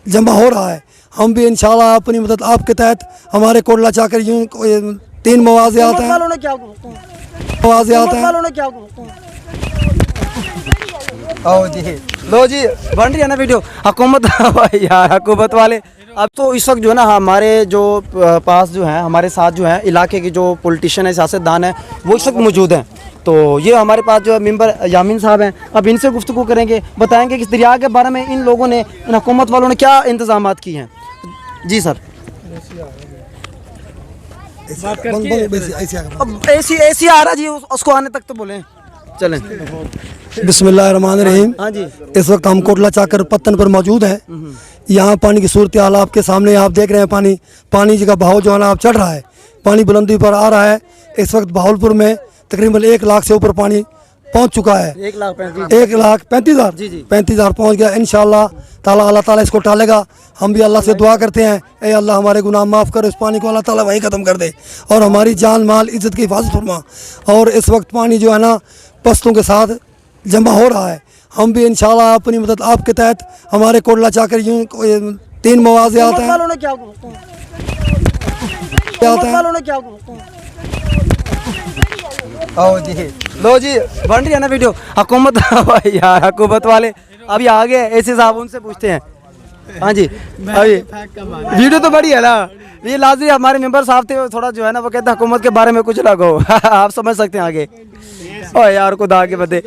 जमा हो रहा है। हम भी इंशाल्लाह अपनी मदद आपके तहत हमारे कोटला चाकर यूं 3 मुआवज़ात हैं, ओ जी लो जी बन रही है ना वीडियो हुकूमत यार हुकूमत वाले। अब तो इस वक्त जो है ना हमारे जो पास जो है हमारे साथ जो है इलाके के जो पॉलिटिशियन है सियासतदान है वो इस वक्त मौजूद हैं। तो ये हमारे पास जो है मेंबर यामीन साहब हैं। अब इनसे गुफ्तगू करेंगे, बताएंगे कि इस दरिया के बारे में इन लोगों ने इन हुकूमत वालों ने क्या इंतजाम किए हैं। जी सर अब ऐसी आ रहा जी उसको आने तक तो बोले चलें। बिस्मिल्लाहिर्रहमानिर्रहीम। हाँ जी इस वक्त हम कोटला चाकर पत्तन पर मौजूद हैं। यहाँ पानी की सूरत हाल आपके सामने आप देख रहे हैं। पानी जी का बहाव जो है ना आप चढ़ रहा है, पानी बुलंदी पर आ रहा है। इस वक्त बहावलपुर में तकरीबन 1 लाख से ऊपर पानी पहुँच चुका है। 1,35,000 जी, जी। 35,000 पहुँच गया। इंशाअल्लाह ताला अल्लाह ताला इसको टालेगा। हम भी अल्लाह से दुआ करते हैं, ए अल्लाह हमारे गुनाह माफ़ कर, इस पानी को अल्लाह ताला वहीं ख़त्म कर दे और हमारी जान माल इज़्ज़त की हिफाजत फरमा। और इस वक्त पानी जो है ना पस्तों के साथ जमा हो रहा है। हम भी इंशाल्लाह अपनी मदद आपके तहत हमारे कोटला चाकर यूं 3 मुआवज़ात हैं, ओ जी लो जी बन रही है ना वीडियो हुकूमत यार हुकूमत वाले अभी आ गए ऐसे साहब उनसे पूछते हैं। हाँ जी अभी वीडियो तो बड़ी है ना, ये लाजमी हमारे मेंबर साहब थे थोड़ा जो है ना वो कहते हैं हुकूमत के बारे में कुछ ना कहो आप समझ सकते हैं आगे। ओ यार खुदा के बंदे